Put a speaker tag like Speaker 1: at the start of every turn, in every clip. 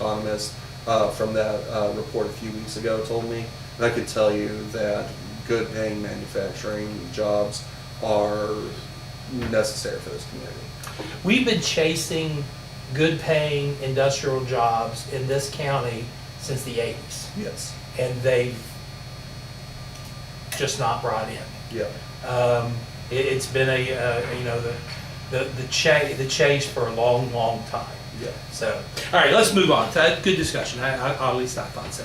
Speaker 1: economist from that report a few weeks ago told me. And I could tell you that good paying manufacturing jobs are necessary for this community.
Speaker 2: We've been chasing good paying industrial jobs in this county since the 80s.
Speaker 1: Yes.
Speaker 2: And they've just not brought in.
Speaker 1: Yeah.
Speaker 2: It's been the chase for a long, long time.
Speaker 1: Yeah.
Speaker 2: So, all right, let's move on. Good discussion. At least I thought so.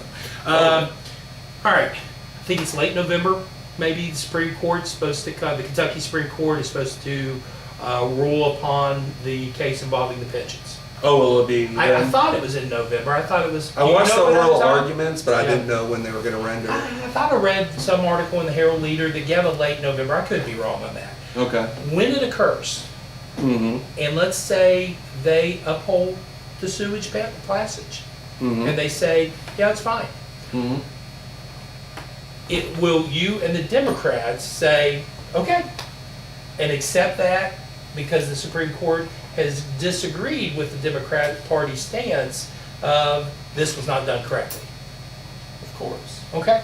Speaker 2: All right, I think it's late November. Maybe the Supreme Court's supposed to come. The Kentucky Supreme Court is supposed to rule upon the case involving the pensions.
Speaker 1: Oh, will it be?
Speaker 2: I thought it was in November. I thought it was.
Speaker 1: I watched the oral
Speaker 2: time?
Speaker 1: arguments, but I didn't know when they were going to render.
Speaker 2: I thought I read some article in the Herald Leader that gave a late November. I could be wrong on that.
Speaker 1: Okay.
Speaker 2: When it occurs,
Speaker 1: Mm-hmm.
Speaker 2: and let's say they uphold the sewage passage,
Speaker 1: Mm-hmm.
Speaker 2: and they say, yeah, it's fine.
Speaker 1: Mm-hmm.
Speaker 2: Will you and the Democrats say, okay, and accept that because the Supreme Court has disagreed with the Democratic Party stance of this was not done correctly?
Speaker 1: Of course.
Speaker 2: Okay.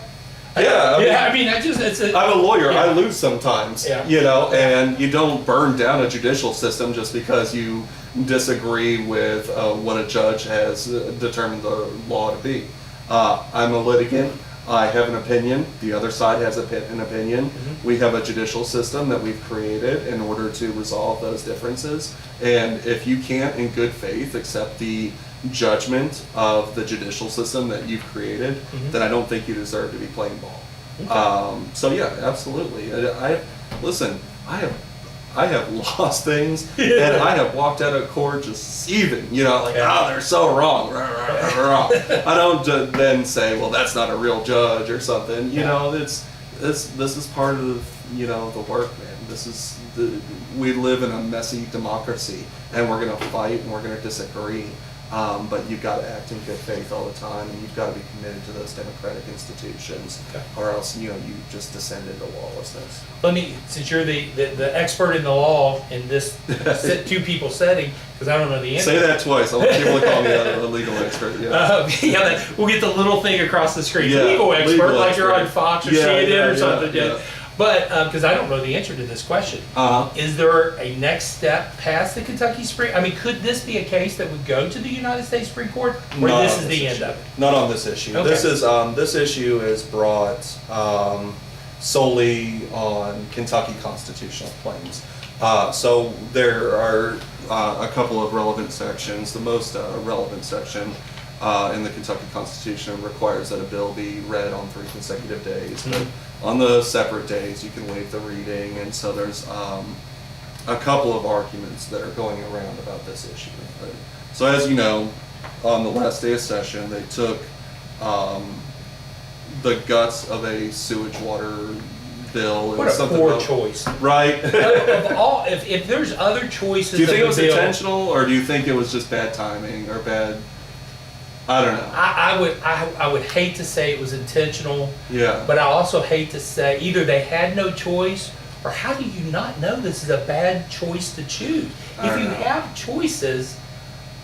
Speaker 1: Yeah. I'm a lawyer.
Speaker 2: Yeah.
Speaker 1: I lose sometimes.
Speaker 2: Yeah.
Speaker 1: And you don't burn down a judicial system just because you disagree with what a judge has determined the law to be. I'm a litigant. I have an opinion. The other side has an opinion.
Speaker 2: Mm-hmm.
Speaker 1: We have a judicial system that we've created in order to resolve those differences. And if you can't, in good faith, accept the judgment of the judicial system that you've created,
Speaker 2: Mm-hmm.
Speaker 1: then I don't think you deserve to be playing ball.
Speaker 2: Okay.
Speaker 1: So yeah, absolutely. I have lost things, and I have walked out of court just seething. They're so wrong. I don't then say, well, that's not a real judge or something. This is part of the work, man. We live in a messy democracy, and we're gonna fight and we're gonna disagree. But you've got to act in good faith all the time, and you've got to be committed to those democratic institutions, or else you just descend into lawlessness.
Speaker 2: Since you're the expert in the law in this two people setting, because I don't know the answer.
Speaker 1: Say that twice. I want people to call me a legal expert. Yeah.
Speaker 2: We'll get the little thing across the screen.
Speaker 1: Yeah,
Speaker 2: Legal expert,
Speaker 1: legal
Speaker 2: like
Speaker 1: expert.
Speaker 2: you're on Fox or CNN or something.
Speaker 1: Yeah.
Speaker 2: But because I don't know the answer to this question, is there a next step past the Kentucky Supreme? Could this be a case that would go to the United States Supreme Court, or
Speaker 1: Not
Speaker 2: this
Speaker 1: on
Speaker 2: is
Speaker 1: this
Speaker 2: the end
Speaker 1: issue.
Speaker 2: of it?
Speaker 1: Not on this issue.
Speaker 2: Okay.
Speaker 1: This issue is brought solely on Kentucky constitutional claims. So there are a couple of relevant sections. The most relevant section in the Kentucky Constitution requires that a bill be read on 3 consecutive days. But on the separate days, you can waive the reading, and so there's a couple of arguments that are going around about this issue. So as you know, on the last day of session, they took the guts of a sewage water bill.
Speaker 2: What a poor choice.
Speaker 1: Right?
Speaker 2: if there's other choices,
Speaker 1: Do you think it
Speaker 2: of
Speaker 1: was
Speaker 2: the bill,
Speaker 1: intentional, or do you think it was just bad timing or bad? I don't know.
Speaker 2: I would hate to say it was intentional.
Speaker 1: Yeah.
Speaker 2: But I also hate to say either they had no choice, or how do you not know this is a bad choice to choose? If you have choices,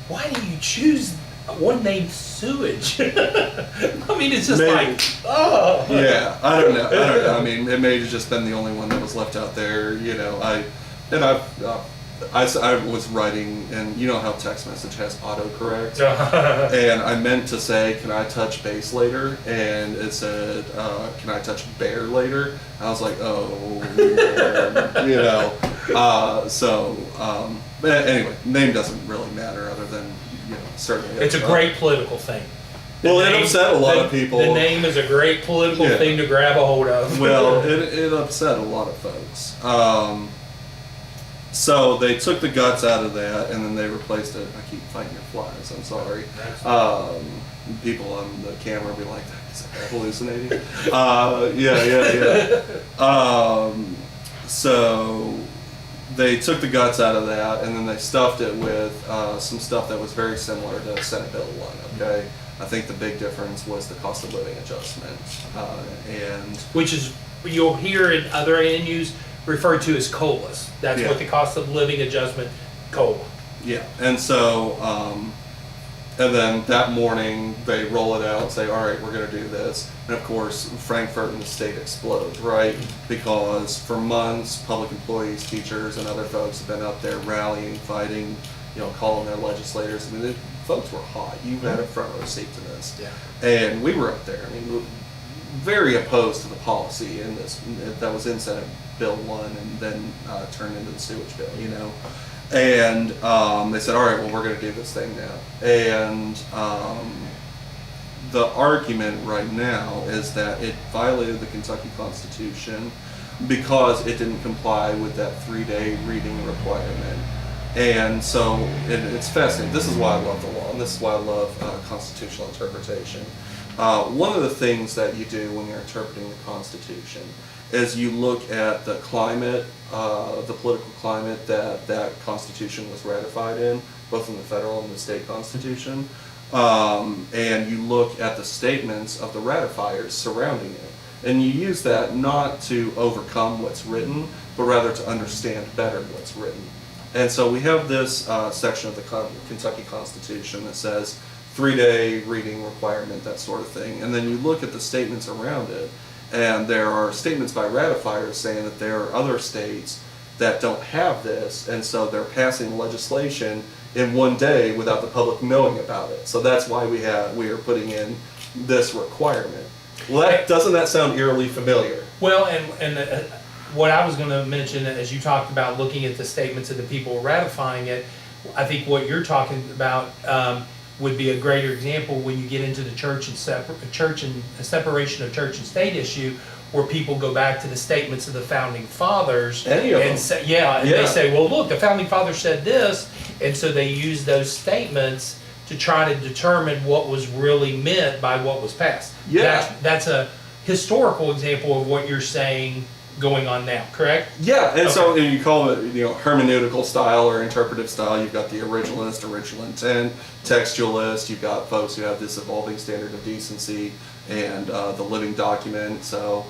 Speaker 2: why do you choose one named sewage? It's just
Speaker 1: Maybe.
Speaker 2: oh.
Speaker 1: Yeah, I don't know. It may have just been the only one that was left out there. I was writing, and you know how text message has autocorrect, and I meant to say, can I touch base later? And it said, can I touch bear later? I was like, oh, but anyway, name doesn't really matter other than, certainly.
Speaker 2: It's a great political thing.
Speaker 1: It upset a lot of people.
Speaker 2: The name is a great political thing to grab a hold of.
Speaker 1: Well, it upset a lot of folks. So they took the guts out of that, and then they replaced it. I keep fighting your flies. I'm sorry. People on the camera will be like, "Is that hallucinating?" So they took the guts out of that, and then they stuffed it with some stuff that was very similar to Senate Bill 1. Okay, I think the big difference was the cost of living adjustment, and
Speaker 2: which is you'll hear in other venues referred to as COLAs. That's what the cost of living adjustment, COLA.
Speaker 1: Yeah, and so And then that morning, they roll it out and say, all right, we're going to do this. And of course, Frankfurt and the state explode, right? Because for months, public employees, teachers, and other folks have been up there rallying, fighting, calling their legislators. I mean, the folks were hot. You had a front row seat to this.
Speaker 2: Yeah.
Speaker 1: And we were up there. I mean, very opposed to the policy in this that was in Senate Bill 1 and then turned into the sewage bill, And they said, all right, well, we're going to do this thing now. And the argument right now is that it violated the Kentucky Constitution because it didn't comply with that 3-day reading requirement. And so it's fascinating. This is why I love the law, and this is why I love constitutional interpretation. One of the things that you do when you're interpreting the Constitution is you look at the climate, the political climate that Constitution was ratified in, both in the federal and the state Constitution, and you look at the statements of the ratifiers surrounding it. And you use that not to overcome what's written, but rather to understand better what's written. And so we have this section of the Kentucky Constitution that says 3-day reading requirement, that sort of thing. And then you look at the statements around it, and there are statements by ratifiers saying that there are other states that don't have this, and so they're passing legislation in one day without the public knowing about it. So that's why we are putting in this requirement. Well, doesn't that sound eerily familiar?
Speaker 2: Well, and what I was going to mention, as you talked about looking at the statements of the people ratifying it, I think what you're talking about would be a greater example when you get into the separation of church and state issue, where people go back to the statements of the founding fathers
Speaker 1: and
Speaker 2: say, they say, well, look, the founding fathers said this, and so they use those statements to try to determine what was really meant by what was passed.
Speaker 1: Yeah,
Speaker 2: that's a historical example of what you're saying going on now, correct?
Speaker 1: Yeah, and
Speaker 2: okay.
Speaker 1: So you call it, hermeneutical style or interpretive style. You've got the originalist, original intent, textualist. You've got folks who have this evolving standard of decency and the living document. So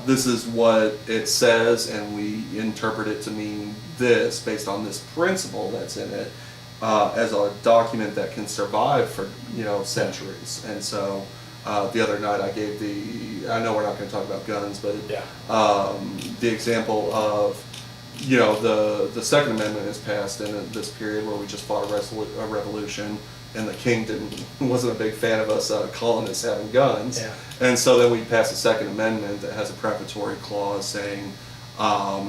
Speaker 1: this is what it says, and we interpret it to mean this based on this principle that's in it as a document that can survive for centuries. And so the other night I gave I know we're not going to talk about guns, but the example of, the Second Amendment is passed in this period where we just fought a revolution, and the king wasn't a big fan of us colonists having guns.
Speaker 2: Yeah.
Speaker 1: And so then we passed a Second Amendment that has a prefatory clause saying a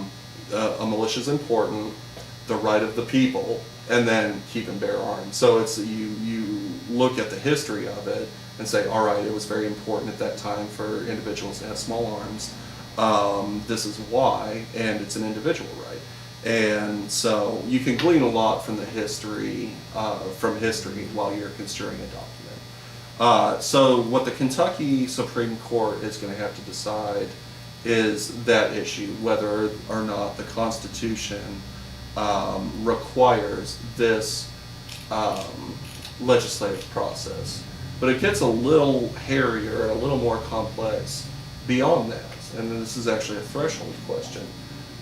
Speaker 1: militia is important, the right of the people, and then keep and bear arms. So it's you look at the history of it and say, all right, it was very important at that time for individuals to have small arms. This is why, and it's an individual right. And so you can glean a lot from the history, while you're construing a document. So what the Kentucky Supreme Court is going to have to decide is that issue, whether or not the Constitution requires this legislative process. But it gets a little hairier and a little more complex beyond that. And this is actually a threshold question.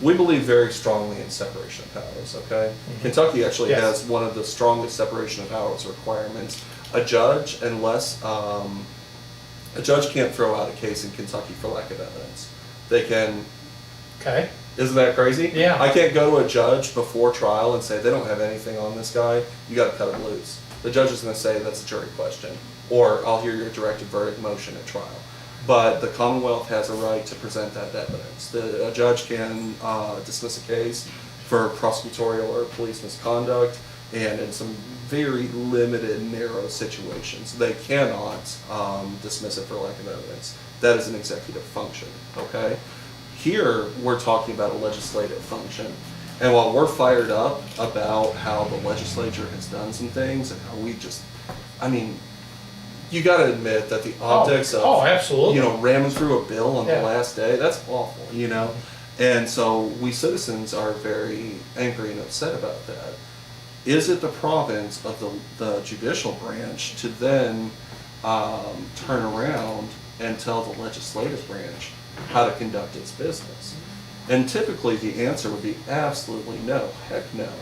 Speaker 1: We believe very strongly in separation of powers, okay? Mm-hmm. Kentucky actually has one of the strongest separation of powers requirements. A judge, unless a judge can't throw out a case in Kentucky for lack of evidence. They can.
Speaker 2: Okay.
Speaker 1: Isn't that crazy?
Speaker 2: Yeah.
Speaker 1: I can't go to a judge before trial and say they don't have anything on this guy. You got to cut him loose. The judge is going to say that's a jury question, or I'll hear your directed verdict motion at trial. But the Commonwealth has a right to present that evidence. A judge can dismiss a case for prosecutorial or police misconduct, and in some very limited, narrow situations, they cannot dismiss it for lack of evidence. That is an executive function, okay? Here, we're talking about a legislative function. And while we're fired up about how the legislature has done some things and how you got to admit that the optics of
Speaker 2: absolutely.
Speaker 1: Ramming through a bill on the last day, that's awful, And so we citizens are very angry and upset about that. Is it the province of the judicial branch to then turn around and tell the legislative branch how to conduct its business? And typically the answer would be absolutely no, heck no.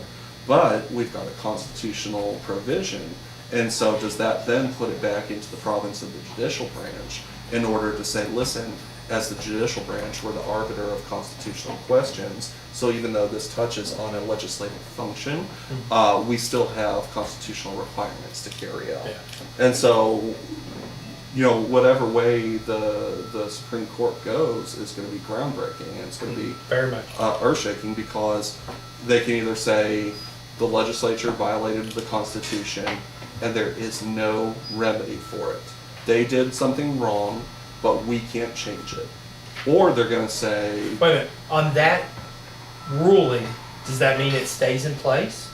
Speaker 1: But we've got a constitutional provision, And so does that then put it back into the province of the judicial branch in order to say, listen, as the judicial branch, we're the arbiter of constitutional questions. So even though this touches on a legislative function, we still have constitutional requirements to carry out.
Speaker 2: Yeah.
Speaker 1: And so, whatever way the Supreme Court goes is going to be groundbreaking, and it's going to be
Speaker 2: very much
Speaker 1: earth-shaking, because they can either say the legislature violated the Constitution and there is no remedy for it. They did something wrong, but we can't change it. Or they're going to say...
Speaker 2: Wait a minute. On that ruling, does that mean it stays in place?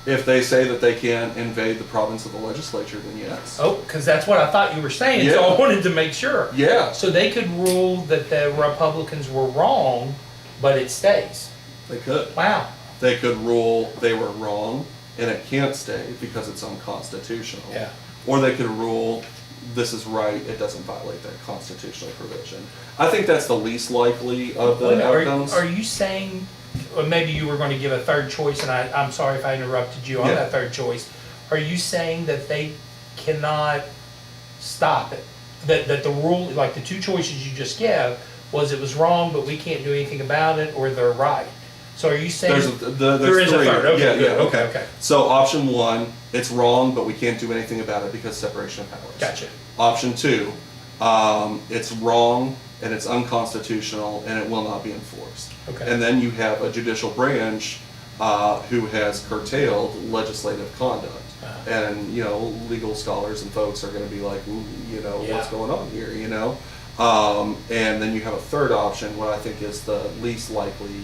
Speaker 1: If they say that they can't invade the province of the legislature, then yes.
Speaker 2: Oh, because that's what I thought you were saying,
Speaker 1: Yeah.
Speaker 2: so I wanted to make sure.
Speaker 1: Yeah.
Speaker 2: So they could rule that the Republicans were wrong, but it stays.
Speaker 1: They could.
Speaker 2: Wow.
Speaker 1: They could rule they were wrong and it can't stay because it's unconstitutional.
Speaker 2: Yeah.
Speaker 1: Or they could rule this is right, it doesn't violate that constitutional provision. I think that's the least likely of the outcomes.
Speaker 2: Are you saying, or maybe you were going to give a third choice, and I'm sorry if I interrupted you on
Speaker 1: Yeah.
Speaker 2: that third choice. Are you saying that they cannot stop it? That the rule, like the two choices you just gave, was it was wrong, but we can't do anything about it, or they're right? So are you saying
Speaker 1: There's
Speaker 2: there is
Speaker 1: three.
Speaker 2: a third? Okay,
Speaker 1: yeah,
Speaker 2: good.
Speaker 1: yeah,
Speaker 2: Okay.
Speaker 1: So option one, it's wrong, but we can't do anything about it because separation of powers.
Speaker 2: Gotcha.
Speaker 1: Option two, it's wrong and it's unconstitutional and it will not be enforced.
Speaker 2: Okay.
Speaker 1: And then you have a judicial branch who has curtailed legislative conduct. And, legal scholars and folks are going to be like, ooh, what's going on here, And then you have a third option, what I think is the least likely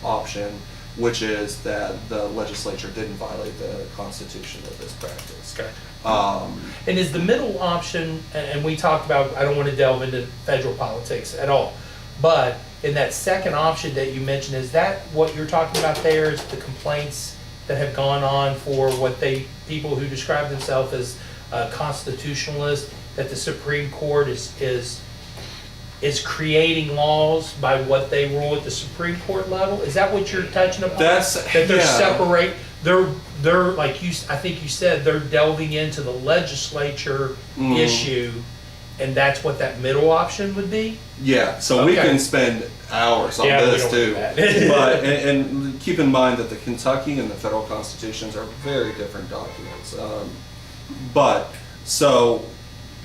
Speaker 1: option, which is that the legislature didn't violate the Constitution with this practice.
Speaker 2: Okay.
Speaker 1: Um,
Speaker 2: And is the middle option, and we talked about, I don't want to delve into federal politics at all, but in that second option that you mentioned, is that what you're talking about there, is the complaints that have gone on for people who describe themselves as constitutionalists, that the Supreme Court is creating laws by what they rule at the Supreme Court level? Is that what you're touching upon? That they're separate, they're like I think you said, they're delving into the legislature issue, and that's what that middle option would be?
Speaker 1: Yeah, so we can spend hours on this too. But and keep in mind that the Kentucky and the federal constitutions are very different documents. So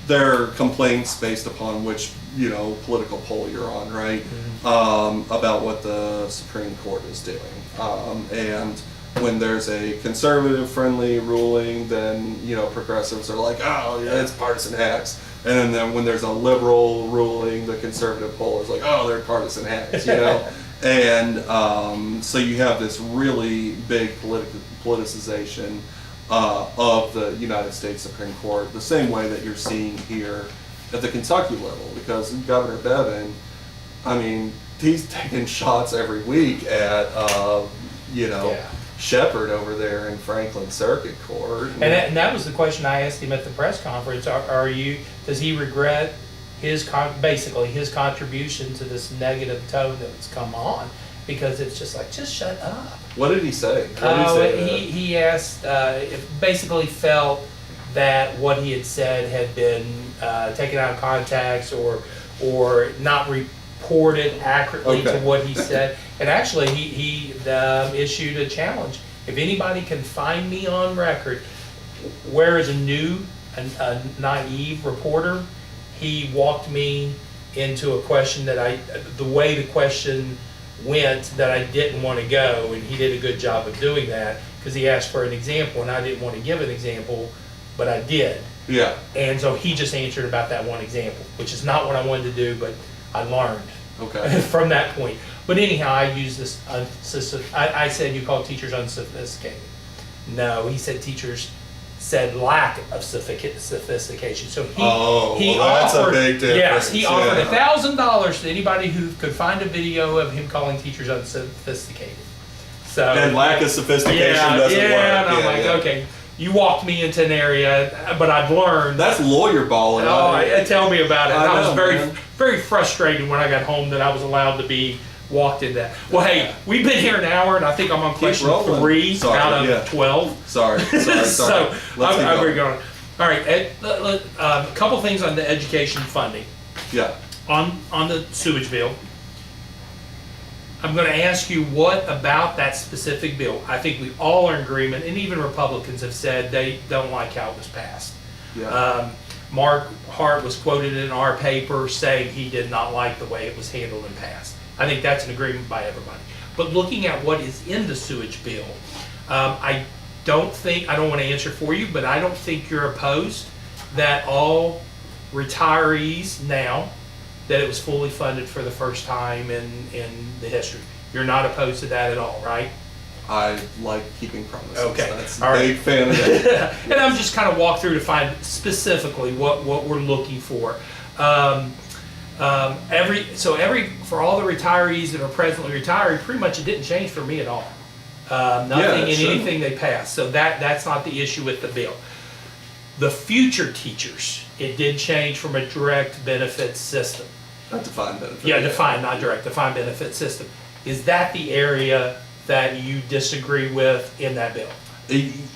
Speaker 1: there are complaints based upon which political pole you're on, right? About what the Supreme Court is doing. And when there's a conservative-friendly ruling, then progressives are like, oh, yeah, it's partisan hacks. And then when there's a liberal ruling, the conservative pole is like, oh, they're partisan hacks, And so you have this really big politicization of the United States Supreme Court, the same way that you're seeing here at the Kentucky level, because Governor Bevin, he's taking shots every week at, Shepard over there in Franklin Circuit Court.
Speaker 2: And that was the question I asked him at the press conference. Does he regret basically his contribution to this negative tone that's come on? Because it's just like, just shut up.
Speaker 1: What did he say?
Speaker 2: He asked, basically felt that what he had said had been taken out of context or not reported accurately to what he said. And actually, he issued a challenge. If anybody can find me on record, where is a naive reporter, he walked me into a question the way the question went that I didn't want to go, and he did a good job of doing that because he asked for an example, and I didn't want to give an example, but I did. Yeah. And so he just answered about that one example, which is not what I wanted to do, but I learned from that point. But anyhow, I used this, I said you call teachers unsophisticated. No, he said teachers said lack of sophistication. So he
Speaker 1: that's
Speaker 2: offered,
Speaker 1: a big difference.
Speaker 2: Yes, he offered $1,000 to anybody who could find a video of him calling teachers unsophisticated. So
Speaker 1: and lack of sophistication doesn't work.
Speaker 2: And I'm like, okay, you walked me into an area, but I've learned.
Speaker 1: That's lawyer balling.
Speaker 2: Tell me about it. I was very frustrated when I got home that I was allowed to be walked in that. Well, hey, we've been here an hour, and I think I'm on question
Speaker 1: rolling.
Speaker 2: 3
Speaker 1: Sorry,
Speaker 2: out of
Speaker 1: yeah.
Speaker 2: 12.
Speaker 1: Sorry.
Speaker 2: So
Speaker 1: Let's keep
Speaker 2: I'm
Speaker 1: going.
Speaker 2: going. All right, a couple things on the education funding.
Speaker 1: Yeah.
Speaker 2: On the sewage bill, I'm going to ask you what about that specific bill. I think we all are in agreement, and even Republicans have said they don't like how it was passed.
Speaker 1: Yeah.
Speaker 2: Mark Hart was quoted in our paper saying he did not like the way it was handled and passed. I think that's an agreement by everybody. But looking at what is in the sewage bill, I don't want to answer for you, but I don't think you're opposed that all retirees now, that it was fully funded for the first time in the history. You're not opposed to that at all, right?
Speaker 1: I like keeping promises.
Speaker 2: Okay.
Speaker 1: That's
Speaker 2: All
Speaker 1: a
Speaker 2: right.
Speaker 1: big fan of that.
Speaker 2: And I'm just kind of walk through to find specifically what we're looking for. For all the retirees that are presently retired, pretty much it didn't change for me at all. Nothing in anything they passed. So that's not the issue with the bill. The future teachers, it did change from a direct benefit system.
Speaker 1: A defined benefit.
Speaker 2: Yeah, defined, not direct, defined benefit system. Is that the area that you disagree with in that bill?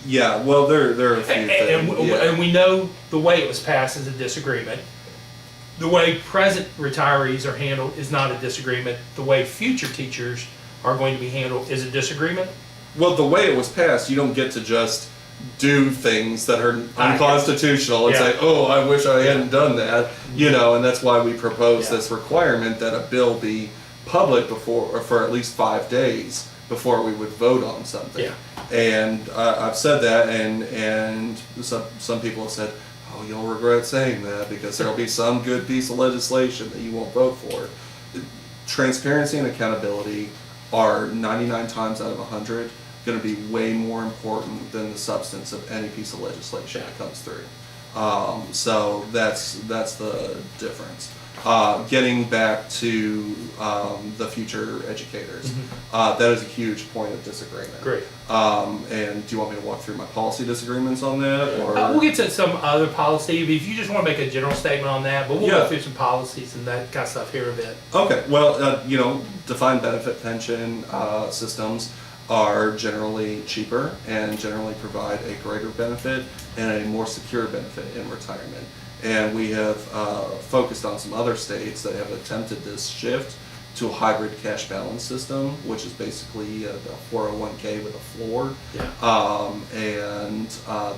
Speaker 1: Yeah, well, there are a few things.
Speaker 2: And we know the way it was passed is a disagreement. The way present retirees are handled is not a disagreement. The way future teachers are going to be handled is a disagreement.
Speaker 1: Well, the way it was passed, you don't get to just do things that are unconstitutional and say, oh, I wish I hadn't done that, and that's why we propose this requirement that a bill be public for at least 5 days before we would vote on something.
Speaker 2: Yeah.
Speaker 1: And I've said that, and some people have said, oh, you'll regret saying that because there'll be some good piece of legislation that you won't vote for. Transparency and accountability are 99 times out of 100 going to be way more important than the substance of any piece of legislation that comes through. So that's the difference. Getting back to the future educators, that is a huge point of disagreement.
Speaker 2: Great.
Speaker 1: And do you want me to walk through my policy disagreements on that? Or
Speaker 2: We'll get to some other policy, but if you just want to make a general statement on that, but we'll go through some policies and that kind of stuff here a bit.
Speaker 1: Okay, well, defined benefit pension systems are generally cheaper and generally provide a greater benefit and a more secure benefit in retirement. And we have focused on some other states that have attempted this shift to a hybrid cash balance system, which is basically a 401k with a floor. And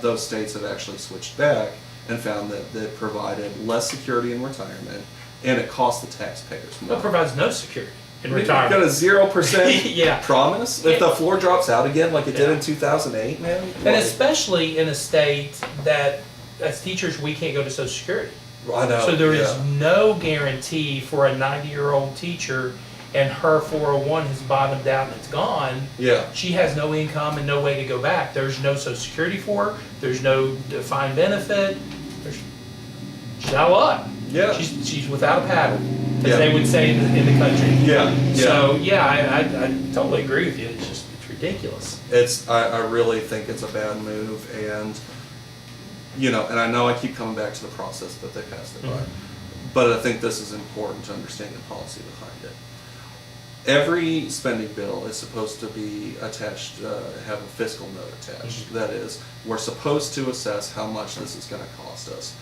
Speaker 1: those states have actually switched back and found that it provided less security in retirement and it cost the taxpayers more.
Speaker 2: It provides no security in
Speaker 1: You've
Speaker 2: retirement.
Speaker 1: got a 0% promise if the floor drops out again like it did in 2008, man.
Speaker 2: And especially in a state that, as teachers, we can't go to Social Security.
Speaker 1: I know.
Speaker 2: So there is no guarantee for a 90-year-old teacher and her 401 has bottomed out and it's gone.
Speaker 1: Yeah.
Speaker 2: She has no income and no way to go back. There's no Social Security for her. There's no defined benefit. She's out of luck.
Speaker 1: Yeah.
Speaker 2: She's without a paddle, as they would say in the country.
Speaker 1: Yeah.
Speaker 2: So I totally agree with you. It's ridiculous.
Speaker 1: I really think it's a bad move, and and I know I keep coming back to the process that they passed it by, but I think this is important to understand the policy behind it. Every spending bill is supposed to be attached, have a fiscal note attached. That is, we're supposed to assess how much this is going to cost us.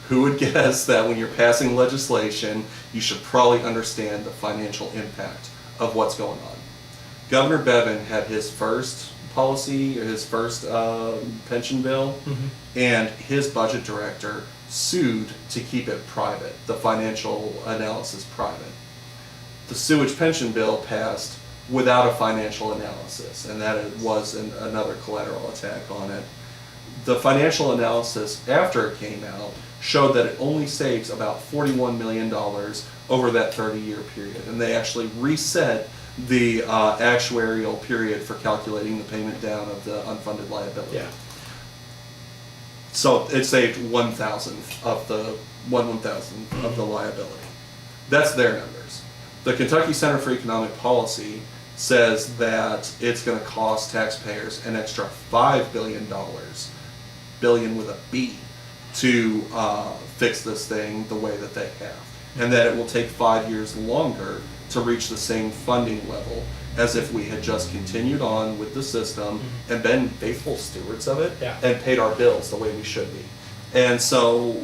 Speaker 1: Who would guess that when you're passing legislation, you should probably understand the financial impact of what's going on? Governor Bevin had his first policy, or his first pension bill, and his budget director sued to keep it private, the financial analysis private. The sewage pension bill passed without a financial analysis, and that was another collateral attack on it. The financial analysis after it came out showed that it only saves about $41 million over that 30-year period, and they actually reset the actuarial period for calculating the payment down of the unfunded liability.
Speaker 2: Yeah.
Speaker 1: So it saved 1/1000th of the 1/1000th of the liability. That's their numbers. The Kentucky Center for Economic Policy says that it's going to cost taxpayers an extra $5 billion, billion with a B, to fix this thing the way that they have, and that it will take 5 years longer to reach the same funding level as if we had just continued on with the system and been faithful stewards of it and paid our bills the way we should be. And so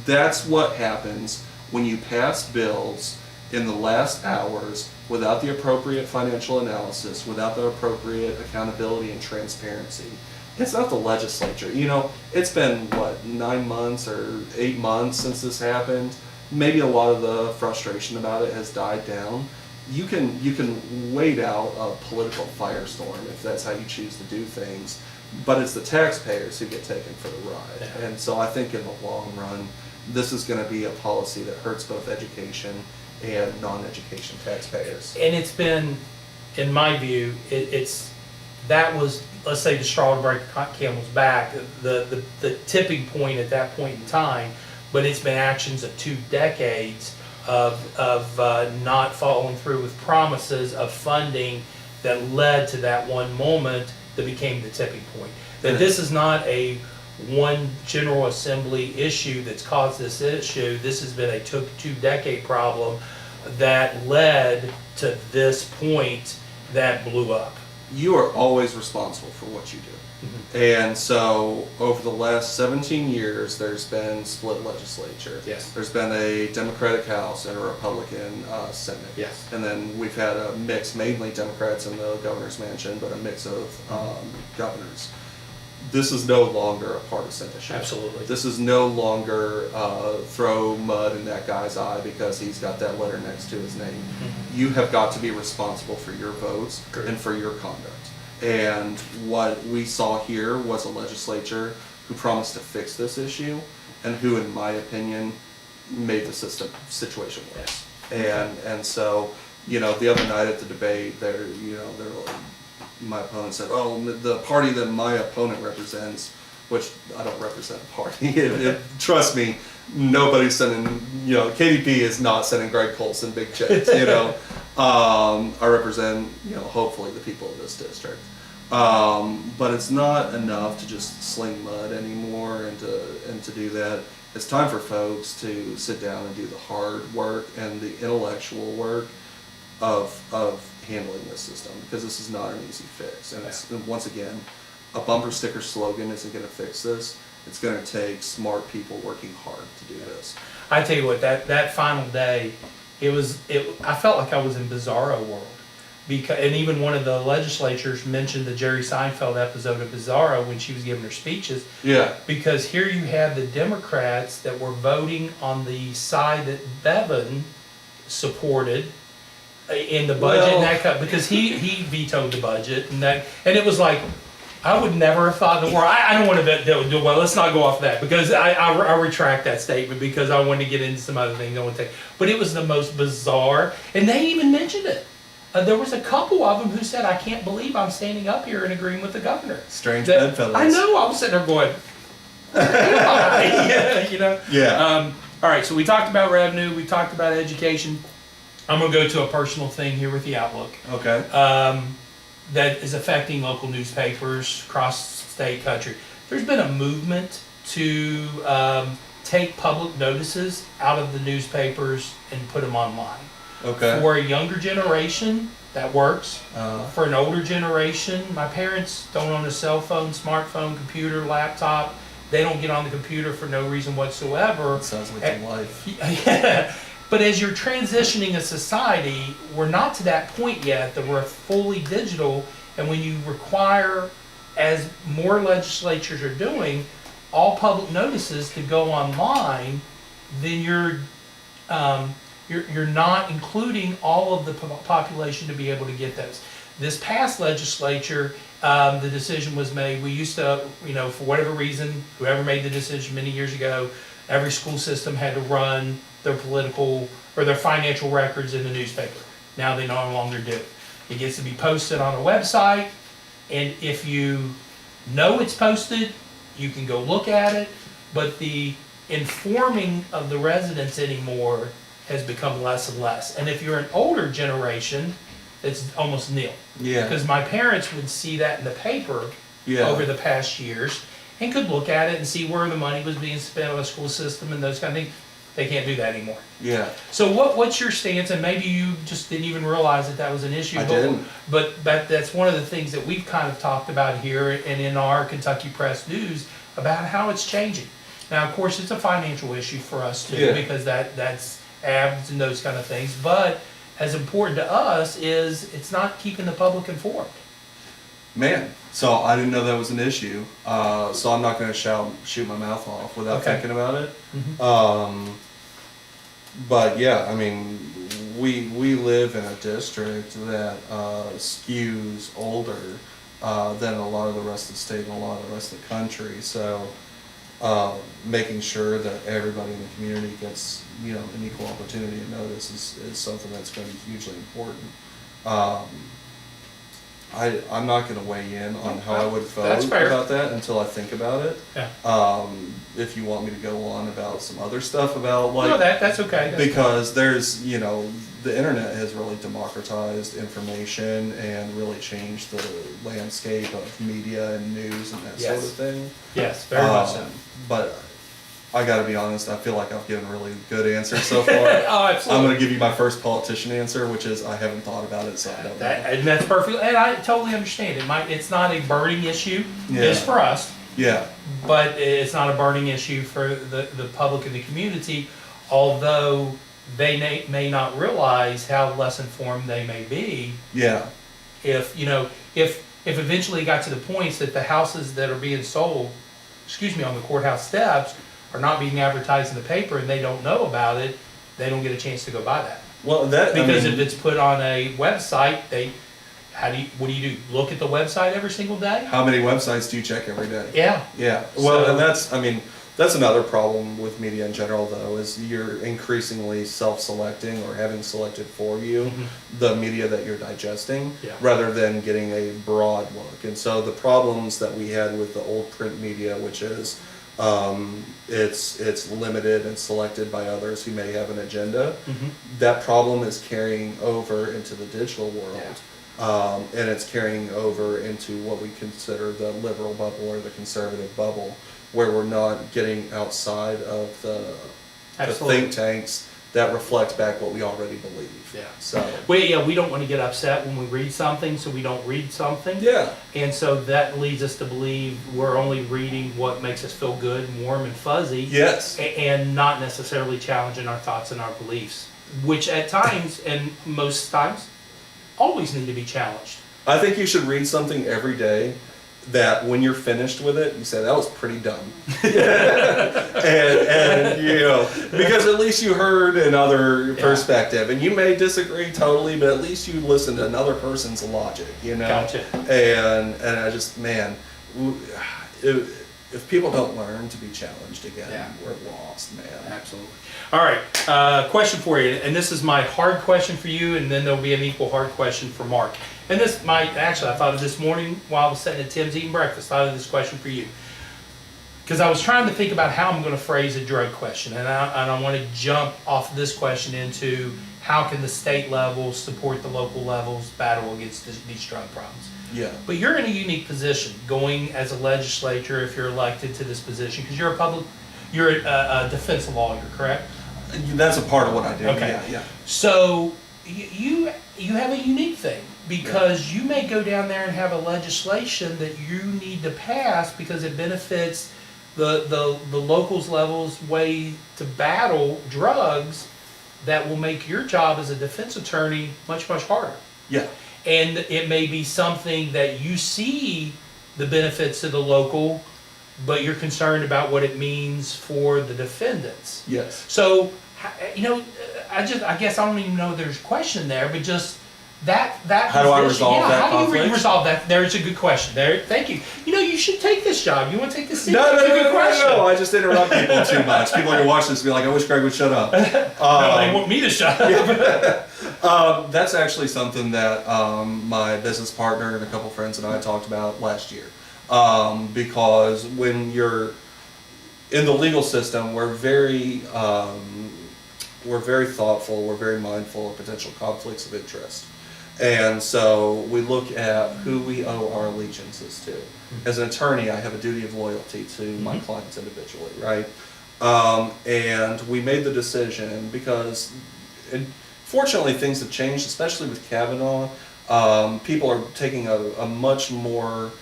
Speaker 1: that's what happens when you pass bills in the last hours without the appropriate financial analysis, without the appropriate accountability and transparency. It's not the legislature. You know, it's been, 9 months or 8 months since this happened. Maybe a lot of the frustration about it has died down. You can wait out a political firestorm if that's how you choose to do things, but it's the taxpayers who get taken for the ride. And so I think in the long run, this is going to be a policy that hurts both education and non-education taxpayers.
Speaker 2: And it's been, in my view, that was, let's say, the straw to break the camel's back, the tipping point at that point in time, but it's been actions of 2 decades of not following through with promises of funding that led to that one moment that became the tipping point. That this is not a one General Assembly issue that's caused this issue. This has been a 2-decade problem that led to this point that blew up.
Speaker 1: You are always responsible for what you do. And so over the last 17 years, there's been split legislature.
Speaker 2: Yes.
Speaker 1: There's been a Democratic House and a Republican Senate.
Speaker 2: Yes.
Speaker 1: And then we've had a mix, mainly Democrats in the governor's mansion, but a mix of governors. This is no longer a partisan issue.
Speaker 2: Absolutely.
Speaker 1: This is no longer throw mud in that guy's eye because he's got that letter next to his name. You have got to be responsible for your votes and for your conduct. And what we saw here was a legislature who promised to fix this issue and who, in my opinion, made the situation worse. And so, you know, the other night at the debate, my opponent said, "Oh, the party that my opponent represents," which I don't represent a party. Trust me, nobody's sending, KDP is not sending Greg Coulson big checks, I represent, hopefully the people of this district. But it's not enough to just sling mud anymore and to do that. It's time for folks to sit down and do the hard work and the intellectual work of handling this system, because this is not an easy fix. And it's, once again, a bumper sticker slogan isn't going to fix this. It's going to take smart people working hard to do this.
Speaker 2: I tell you what, that final day, I felt like I was in Bizarro world. And even one of the legislators mentioned the Jerry Seinfeld episode of Bizarro when she was giving her speeches.
Speaker 1: Yeah.
Speaker 2: Because here you have the Democrats that were voting on the side that Bevin supported in the budget, and that cut, because he vetoed the budget, and it was like, I would never have thought in the world. I don't want to do well. Let's not go off that, because I retract that statement, because I want to get into some other things I want to take. But it was the most bizarre, and they even mentioned it. There was a couple of them who said, "I can't believe I'm standing up here and agreeing with the governor."
Speaker 1: Strange bedfellows.
Speaker 2: I know. I was sitting there going,
Speaker 1: Yeah.
Speaker 2: All right. So we talked about revenue. We talked about education. I'm going to go to a personal thing here with the Outlook.
Speaker 1: Okay.
Speaker 2: That is affecting local newspapers across the state, country. There's been a movement to take public notices out of the newspapers and put them online.
Speaker 1: Okay.
Speaker 2: For a younger generation, that works. For an older generation, my parents don't own a cell phone, smartphone, computer, laptop. They don't get on the computer for no reason whatsoever.
Speaker 1: Sounds like your life.
Speaker 2: Yeah. But as you're transitioning a society, we're not to that point yet that we're fully digital. And when you require, as more legislatures are doing, all public notices to go online, then you're not including all of the population to be able to get those. This past legislature, the decision was made. We used to, for whatever reason, whoever made the decision many years ago, every school system had to run their political or their financial records in the newspaper. Now they no longer do. It gets to be posted on a website, and if you know it's posted, you can go look at it, but the informing of the residents anymore has become less and less. And if you're an older generation, it's almost nil.
Speaker 1: Yeah.
Speaker 2: Because my parents would see that in the paper over the past years and could look at it and see where the money was being spent on the school system and those kind of things. They can't do that anymore.
Speaker 1: Yeah.
Speaker 2: So what's your stance? And maybe you just didn't even realize that was an issue.
Speaker 1: I didn't.
Speaker 2: But that's one of the things that we've kind of talked about here and in our Kentucky Press News about how it's changing. Now, of course, it's a financial issue for us too,
Speaker 1: Yeah.
Speaker 2: because that's ads and those kind of things. But as important to us is it's not keeping the public informed.
Speaker 1: Man, so I didn't know that was an issue. So I'm not going to shoot my mouth off without
Speaker 2: Okay.
Speaker 1: thinking about it.
Speaker 2: Mm-hmm.
Speaker 1: But yeah, I mean, we live in a district that skews older than a lot of the rest of the state and a lot of the rest of the country. So making sure that everybody in the community gets an equal opportunity to notice is something that's going to be hugely important. I'm not going to weigh in on how I would vote about that until I think about it.
Speaker 2: Yeah.
Speaker 1: If you want me to go on about some other stuff about like
Speaker 2: No, that's okay.
Speaker 1: because there's the internet has really democratized information and really changed the landscape of media and news and that sort of thing.
Speaker 2: Yes, very much so.
Speaker 1: But I got to be honest, I feel like I've given a really good answer so far.
Speaker 2: Oh, absolutely.
Speaker 1: I'm going to give you my first politician answer, which is I haven't thought about it, so I don't know.
Speaker 2: And that's perfect. And I totally understand. It's not a burning issue.
Speaker 1: Yeah.
Speaker 2: It's for us.
Speaker 1: Yeah.
Speaker 2: But it's not a burning issue for the public and the community, although they may not realize how less informed they may be.
Speaker 1: Yeah.
Speaker 2: If eventually it got to the point that the houses that are being sold, on the courthouse steps are not being advertised in the paper and they don't know about it, they don't get a chance to go buy that.
Speaker 1: Well,
Speaker 2: if it's put on a website, what do you do? Look at the website every single day?
Speaker 1: How many websites do you check every day?
Speaker 2: Yeah.
Speaker 1: Yeah. Well, and that's another problem with media in general, though, is you're increasingly self-selecting or having selected for you the media that you're digesting, rather than getting a broad look. And so the problems that we had with the old print media, which is it's limited and selected by others who may have an agenda, that problem is carrying over into the digital world. Yeah. And it's carrying over into what we consider the liberal bubble or the conservative bubble, where we're not getting outside of the think tanks that reflect back what we already believe.
Speaker 2: Yeah.
Speaker 1: So
Speaker 2: we don't want to get upset when we read something, so we don't read something.
Speaker 1: Yeah.
Speaker 2: And so that leads us to believe we're only reading what makes us feel good, warm and fuzzy.
Speaker 1: Yes.
Speaker 2: And not necessarily challenging our thoughts and our beliefs, which at times and most times always need to be challenged.
Speaker 1: I think you should read something every day that when you're finished with it, you say, that was pretty dumb. and because at least you heard another perspective. And you may disagree totally, but at least you listened to another person's logic,
Speaker 2: Gotcha.
Speaker 1: And I just, man, if people don't learn to be challenged again, we're lost, man.
Speaker 2: Absolutely. All right, question for you, and this is my hard question for you, and then there'll be an equal hard question for Mark. And this I thought of this morning while I was sitting at Tim's eating breakfast, I thought of this question for you. Because I was trying to think about how I'm going to phrase a drug question, and I want to jump off this question into how can the state levels support the local levels battle against these drug problems.
Speaker 1: Yeah.
Speaker 2: But you're in a unique position going as a legislator if you're elected to this position, because you're a defense lawyer, correct?
Speaker 1: That's a part of what I do.
Speaker 2: Okay.
Speaker 1: Yeah.
Speaker 2: So you have a unique thing, because you may go down there and have a legislation that you need to pass because it benefits the locals levels way to battle drugs that will make your job as a defense attorney much, much harder.
Speaker 1: Yeah.
Speaker 2: And it may be something that you see the benefits to the local, but you're concerned about what it means for the defendants.
Speaker 1: Yes.
Speaker 2: So, I guess I don't even know there's a question there, but just that
Speaker 1: how do I resolve that
Speaker 2: how
Speaker 1: conflict?
Speaker 2: do you resolve that? There's a good question there. Thank you. You should take this job. You want to take this seat?
Speaker 1: No,
Speaker 2: Good question.
Speaker 1: I just interrupt people too much. People are going to watch this and be like, I wish Greg would shut up.
Speaker 2: No, they want me to shut up.
Speaker 1: That's actually something that my business partner and a couple friends and I talked about last year. Because when you're in the legal system, we're very thoughtful, we're very mindful of potential conflicts of interest. And so we look at who we owe our allegiances to. As an attorney, I have a duty of loyalty to my clients individually, right? And we made the decision because, fortunately, things have changed, especially with Kavanaugh. People are taking a much more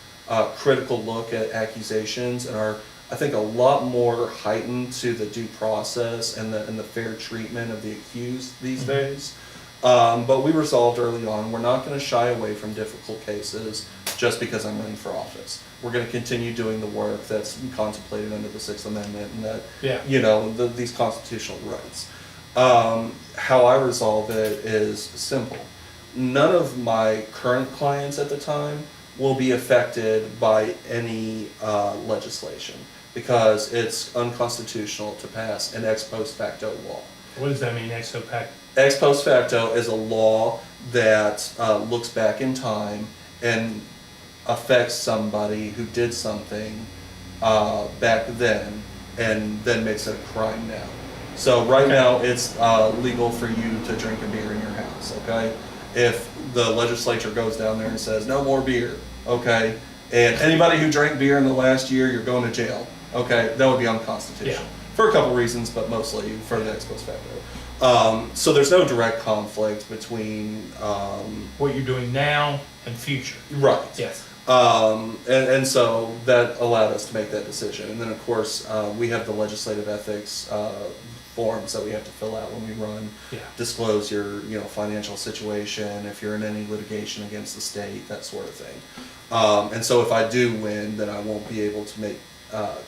Speaker 1: critical look at accusations and are, I think, a lot more heightened to the due process and the fair treatment of the accused these days. But we resolved early on, we're not going to shy away from difficult cases just because I'm running for office. We're going to continue doing the work that's contemplated under the Sixth Amendment and that, these constitutional rights. How I resolve it is simple. None of my current clients at the time will be affected by any legislation because it's unconstitutional to pass an ex post facto law.
Speaker 2: What does that mean, ex post facto?
Speaker 1: Ex post facto is a law that looks back in time and affects somebody who did something back then and then makes it a crime now. So right now it's legal for you to drink a beer in your house, okay? If the legislature goes down there and says no more beer, okay, and anybody who drank beer in the last year, you're going to jail, okay, that would be unconstitutional. For a couple reasons, but mostly for the ex post facto. So there's no direct conflict between
Speaker 2: what you're doing now and future.
Speaker 1: Right.
Speaker 2: Yes.
Speaker 1: And so that allowed us to make that decision. And then of course we have the legislative ethics forms that we have to fill out when we run.
Speaker 2: Yeah.
Speaker 1: Disclose your financial situation, if you're in any litigation against the state, that sort of thing. And so if I do win, then I won't be able to make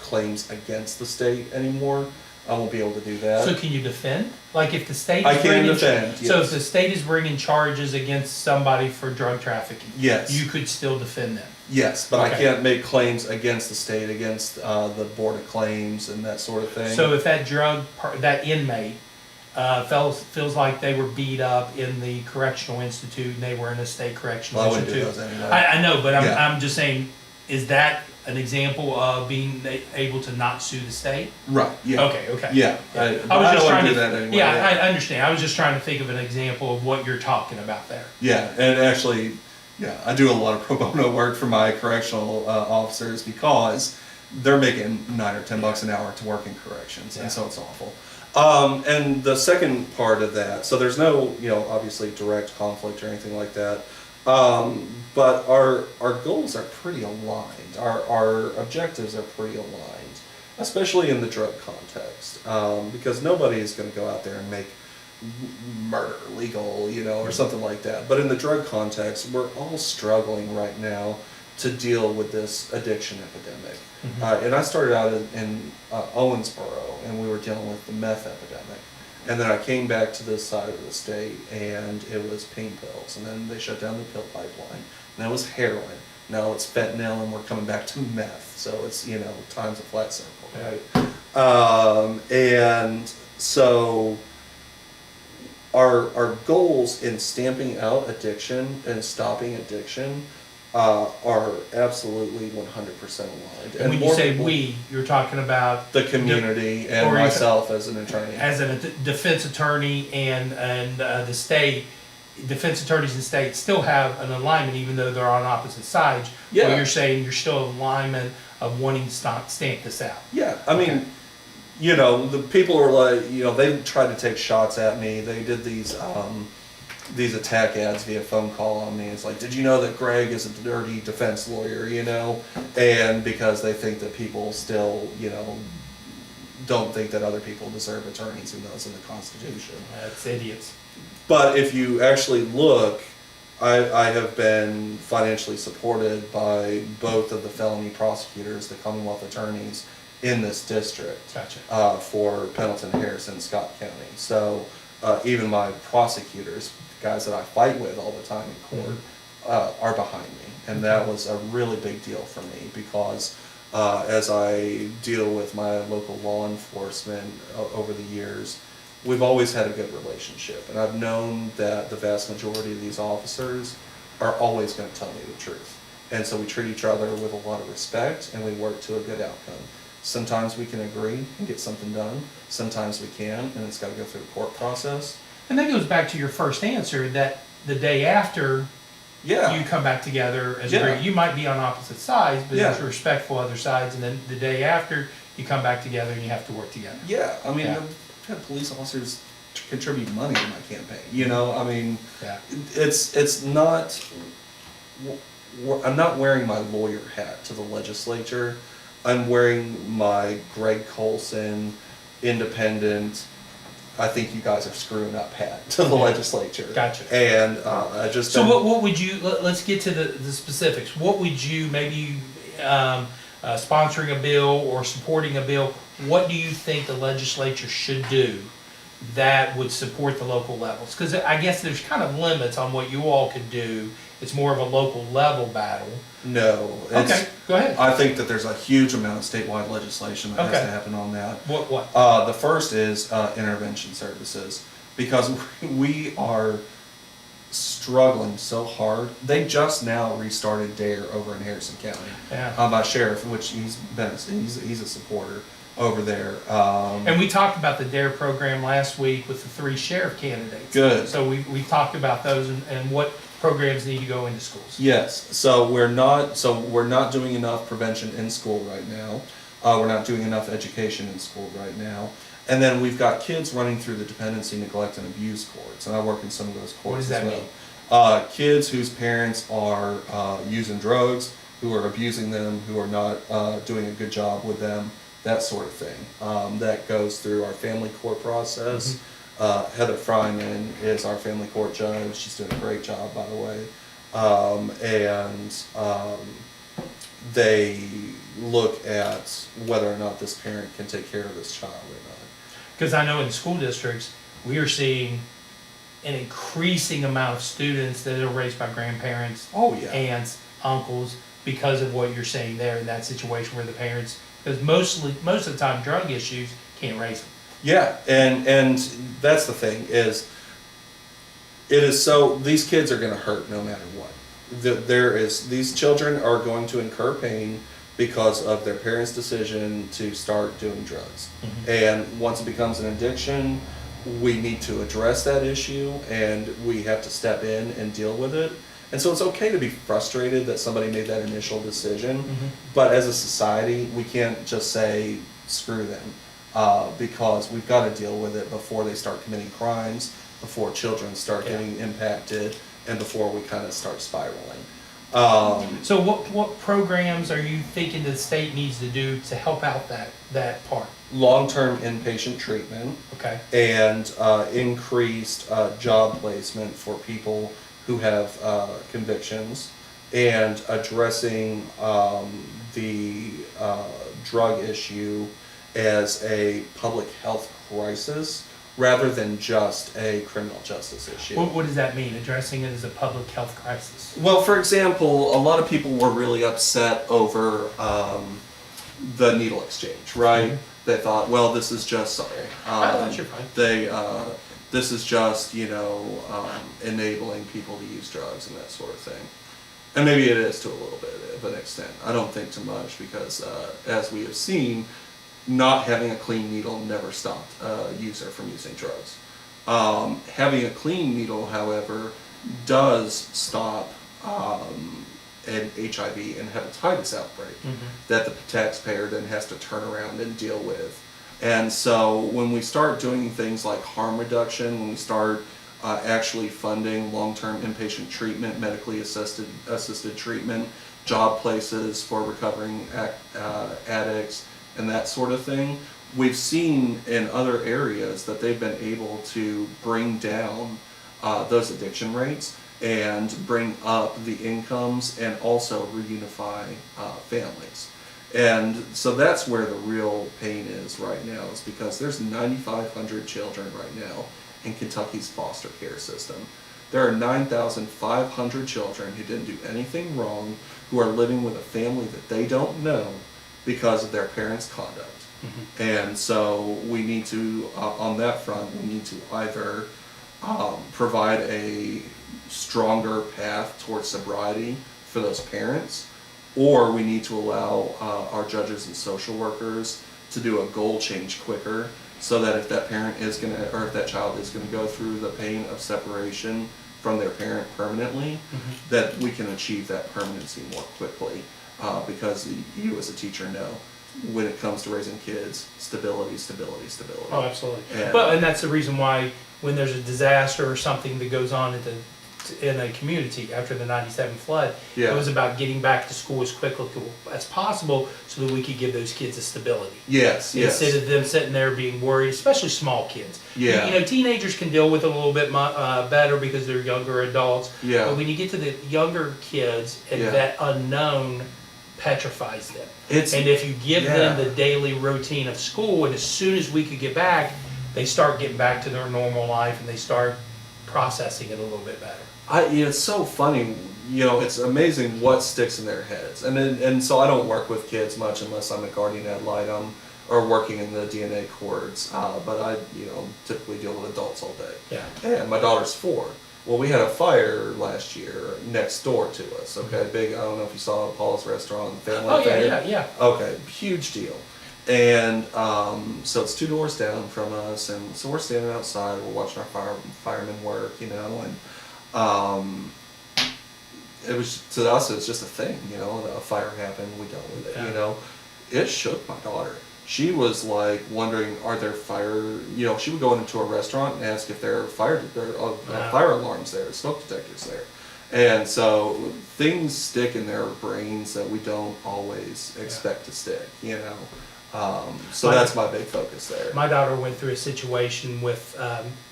Speaker 1: claims against the state anymore. I won't be able to do that.
Speaker 2: So can you defend? Like if the state is
Speaker 1: I can defend,
Speaker 2: So
Speaker 1: yes.
Speaker 2: if the state is bringing charges against somebody for drug trafficking,
Speaker 1: Yes.
Speaker 2: you could still defend them.
Speaker 1: Yes, but I
Speaker 2: Okay.
Speaker 1: can't make claims against the state, against the Board of Claims and that sort of thing.
Speaker 2: So if that inmate feels like they were beat up in the correctional institute and they were in a state correctional
Speaker 1: Well, I wouldn't
Speaker 2: institute.
Speaker 1: do those anyway.
Speaker 2: I know, but
Speaker 1: Yeah.
Speaker 2: I'm just saying, is that an example of being able to not sue the state?
Speaker 1: Right, yeah.
Speaker 2: Okay.
Speaker 1: Yeah,
Speaker 2: I
Speaker 1: I
Speaker 2: was
Speaker 1: don't
Speaker 2: just
Speaker 1: want
Speaker 2: trying
Speaker 1: to do
Speaker 2: to.
Speaker 1: that anyway.
Speaker 2: Yeah, I understand. I was just trying to think of an example of what you're talking about there.
Speaker 1: Yeah, and actually, I do a lot of pro bono work for my correctional officers because they're making $9 or $10 an hour to work in corrections, and so it's awful. And the second part of that, so there's no, obviously direct conflict or anything like that. But our goals are pretty aligned. Our objectives are pretty aligned, especially in the drug context, because nobody is going to go out there and make murder legal, or something like that. But in the drug context, we're all struggling right now to deal with this addiction epidemic. And I started out in Owensboro, and we were dealing with the meth epidemic. And then I came back to this side of the state, and it was pain pills. And then they shut down the pill pipeline. Now it's heroin. Now it's fentanyl, and we're coming back to meth. So it's, times a flat circle, right? And so our goals in stamping out addiction and stopping addiction are absolutely 100% aligned.
Speaker 2: And when you say we, you're talking about
Speaker 1: the community and myself as an attorney.
Speaker 2: As a defense attorney and the state, defense attorneys in state still have an alignment even though they're on opposite sides.
Speaker 1: Yeah.
Speaker 2: Where you're saying you're still in alignment of wanting to stamp this out.
Speaker 1: Yeah, I mean, the people are like, they tried to take shots at me. They did these attack ads via phone call on me. It's like, did you know that Greg is a dirty defense lawyer, And because they think that people still, don't think that other people deserve attorneys, even though it's in the Constitution.
Speaker 2: That's idiots.
Speaker 1: But if you actually look, I have been financially supported by both of the felony prosecutors, the Commonwealth attorneys in this district.
Speaker 2: Gotcha.
Speaker 1: For Pendleton, Harrison, Scott County. So even my prosecutors, guys that I fight with all the time in court, are behind me. And that was a really big deal for me because as I deal with my local law enforcement over the years, we've always had a good relationship. And I've known that the vast majority of these officers are always going to tell me the truth. And so we treat each other with a lot of respect and we work to a good outcome. Sometimes we can agree and get something done. Sometimes we can't, and it's got to go through the court process.
Speaker 2: And that goes back to your first answer that the day after you come back together as a group. You might be on opposite sides, but you're respectful other sides, and then the day after you come back together and you have to work together.
Speaker 1: Yeah, I mean,
Speaker 2: Yeah.
Speaker 1: I've had police officers contribute money to my campaign. You know, I mean,
Speaker 2: Yeah.
Speaker 1: it's not. I'm not wearing my lawyer hat to the legislature. I'm wearing my Greg Coulson, independent. I think you guys are screwing up hat to the legislature.
Speaker 2: Gotcha.
Speaker 1: And I just
Speaker 2: So
Speaker 1: don't-
Speaker 2: what would you, let's get to the specifics. What would you, maybe sponsoring a bill or supporting a bill, what do you think the legislature should do that would support the local levels? Because I guess there's kind of limits on what you all could do. It's more of a local level battle.
Speaker 1: No. It's,
Speaker 2: Okay, go ahead.
Speaker 1: I think that there's a huge amount of statewide legislation that
Speaker 2: Okay.
Speaker 1: has to happen on that.
Speaker 2: What?
Speaker 1: The first is intervention services, because we are struggling so hard. They just now restarted DARE over in Harrison County.
Speaker 2: Yeah.
Speaker 1: My sheriff, which he's a supporter over there.
Speaker 2: And we talked about the DARE program last week with the 3 sheriff candidates.
Speaker 1: Good.
Speaker 2: So we talked about those and what programs need to go into schools.
Speaker 1: Yes, so we're not doing enough prevention in school right now. We're not doing enough education in school right now. And then we've got kids running through the dependency, neglect, and abuse courts, and I work in some of those courts.
Speaker 2: What does that
Speaker 1: as well. Kids whose parents are using drugs, who are abusing them, who are not doing a good job with them, that sort of thing. That goes through our family court process.
Speaker 2: Mm-hmm.
Speaker 1: Heather Fryman is our family court judge. She's doing a great job, by the way. They look at whether or not this parent can take care of this child or not.
Speaker 2: Because I know in school districts, we are seeing an increasing amount of students that are raised by grandparents,
Speaker 1: Oh, yeah.
Speaker 2: aunts, uncles, because of what you're saying there in that situation where the parents, because most of the time drug issues can't raise them.
Speaker 1: Yeah, and that's the thing is, it is so, these kids are gonna hurt no matter what. These children are going to incur pain because of their parents' decision to start doing drugs.
Speaker 2: Mm-hmm.
Speaker 1: And once it becomes an addiction, we need to address that issue and we have to step in and deal with it. And so it's okay to be frustrated that somebody made that initial decision,
Speaker 2: Mm-hmm.
Speaker 1: but as a society, we can't just say, screw them. Because we've got to deal with it before they start committing crimes, before children start getting impacted, and before we kind of start spiraling.
Speaker 2: So what programs are you thinking the state needs to do to help out that part?
Speaker 1: Long-term inpatient treatment
Speaker 2: Okay.
Speaker 1: and increased job placement for people who have convictions, and addressing the drug issue as a public health crisis rather than just a criminal justice issue.
Speaker 2: What does that mean, addressing it as a public health crisis?
Speaker 1: Well, for example, a lot of people were really upset over the needle exchange, right?
Speaker 2: Mhm.
Speaker 1: They thought, well, this is just
Speaker 2: You're fine.
Speaker 1: this is just enabling people to use drugs and that sort of thing. And maybe it is to a little bit of an extent. I don't think too much because, as we have seen, not having a clean needle never stopped a user from using drugs. Having a clean needle, however, does stop an HIV and hepatitis outbreak that the taxpayer then has to turn around and deal with. And so when we start doing things like harm reduction, when we start actually funding long-term inpatient treatment, medically assisted treatment, job places for recovering addicts, and that sort of thing, we've seen in other areas that they've been able to bring down those addiction rates and bring up the incomes and also reunify families. And so that's where the real pain is right now, is because there's 9,500 children right now in Kentucky's foster care system. There are 9,500 children who didn't do anything wrong, who are living with a family that they don't know because of their parents' conduct. And so we need to, on that front, we need to either provide a stronger path towards sobriety for those parents, or we need to allow our judges and social workers to do a goal change quicker, so that if that parent is gonna, or if that child is gonna go through the pain of separation from their parent permanently, that we can achieve that permanency more quickly. Because you as a teacher know, when it comes to raising kids, stability, stability, stability.
Speaker 2: Oh, absolutely.
Speaker 1: And-
Speaker 2: Well, and that's the reason why when there's a disaster or something that goes on in a community after the 97 flood,
Speaker 1: Yeah.
Speaker 2: it was about getting back to school as quickly as possible so that we could give those kids a stability.
Speaker 1: Yes, yes.
Speaker 2: Instead of them sitting there being worried, especially small kids.
Speaker 1: Yeah.
Speaker 2: You know, teenagers can deal with it a little bit better because they're younger adults.
Speaker 1: Yeah.
Speaker 2: But when you get to the younger kids and
Speaker 1: Yeah.
Speaker 2: that unknown petrifies them.
Speaker 1: It's-
Speaker 2: And if you give them
Speaker 1: yeah.
Speaker 2: the daily routine of school, and as soon as we could get back, they start getting back to their normal life and they start processing it a little bit better.
Speaker 1: It's so funny, it's amazing what sticks in their heads. And so I don't work with kids much unless I'm a guardian ad litem or working in the DNA courts. But I, typically deal with adults all day.
Speaker 2: Yeah.
Speaker 1: And my daughter's 4. Well, we had a fire last year next door to us, okay? Big, I don't know if you saw Paul's Restaurant, Family
Speaker 2: Oh,
Speaker 1: Affair.
Speaker 2: yeah.
Speaker 1: Okay, huge deal. And so it's 2 doors down from us, and so we're standing outside, we're watching our firemen work, and it was, to us, it's just a thing, a fire happened, we dealt with it,
Speaker 2: Yeah.
Speaker 1: It shook my daughter. She was like wondering, are there fire, she would go into a restaurant and ask if there are fire alarms there, smoke detectors there. And so things stick in their brains that we don't always expect to stick, So that's my big focus there.
Speaker 2: My daughter went through a situation with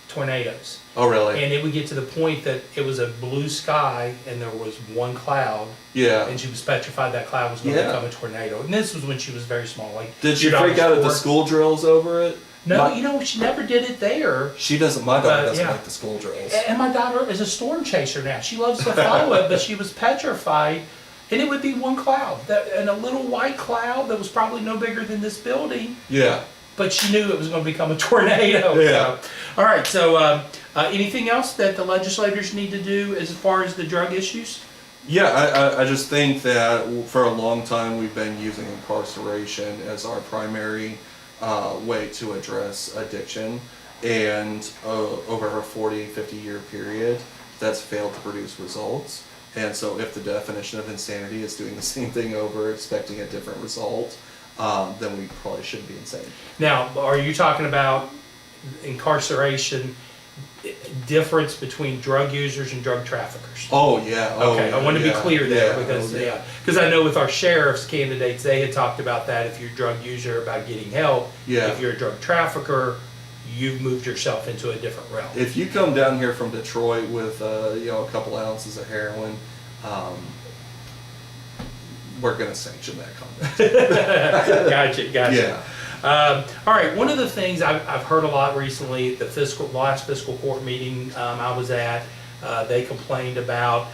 Speaker 2: tornadoes.
Speaker 1: Oh, really?
Speaker 2: And it would get to the point that it was a blue sky and there was one cloud.
Speaker 1: Yeah.
Speaker 2: And she was petrified that cloud was going to
Speaker 1: Yeah.
Speaker 2: become a tornado. And this was when she was very small. Like,
Speaker 1: Did she
Speaker 2: your
Speaker 1: freak out at the
Speaker 2: daughter's 4.
Speaker 1: school drills over it?
Speaker 2: No, she never did it there.
Speaker 1: She doesn't, my daughter doesn't
Speaker 2: yeah.
Speaker 1: like the school drills.
Speaker 2: And my daughter is a storm chaser now. She loves to follow it, but she was petrified. And it would be one cloud, and a little white cloud that was probably no bigger than this building.
Speaker 1: Yeah.
Speaker 2: But she knew it was going to become a tornado.
Speaker 1: Yeah.
Speaker 2: So. All right. So, anything else that the legislators need to do as far as the drug issues?
Speaker 1: Yeah, I just think that for a long time we've been using incarceration as our primary way to address addiction. And over a 40, 50-year period, that's failed to produce results. And so if the definition of insanity is doing the same thing over, expecting a different result, then we probably shouldn't be insane.
Speaker 2: Now, are you talking about incarceration, difference between drug users and drug traffickers?
Speaker 1: Oh, yeah. Oh,
Speaker 2: Okay, I want to be
Speaker 1: yeah,
Speaker 2: clear there
Speaker 1: yeah,
Speaker 2: because
Speaker 1: oh, yeah.
Speaker 2: because I know with our sheriff's candidates, they had talked about that. If you're a drug user, about getting help.
Speaker 1: Yeah.
Speaker 2: If you're a drug trafficker, you've moved yourself into a different realm.
Speaker 1: If you come down here from Detroit with a couple ounces of heroin, we're going to sanction that conduct.
Speaker 2: Gotcha.
Speaker 1: Yeah.
Speaker 2: All right. One of the things I've heard a lot recently, the last fiscal court meeting I was at, they complained about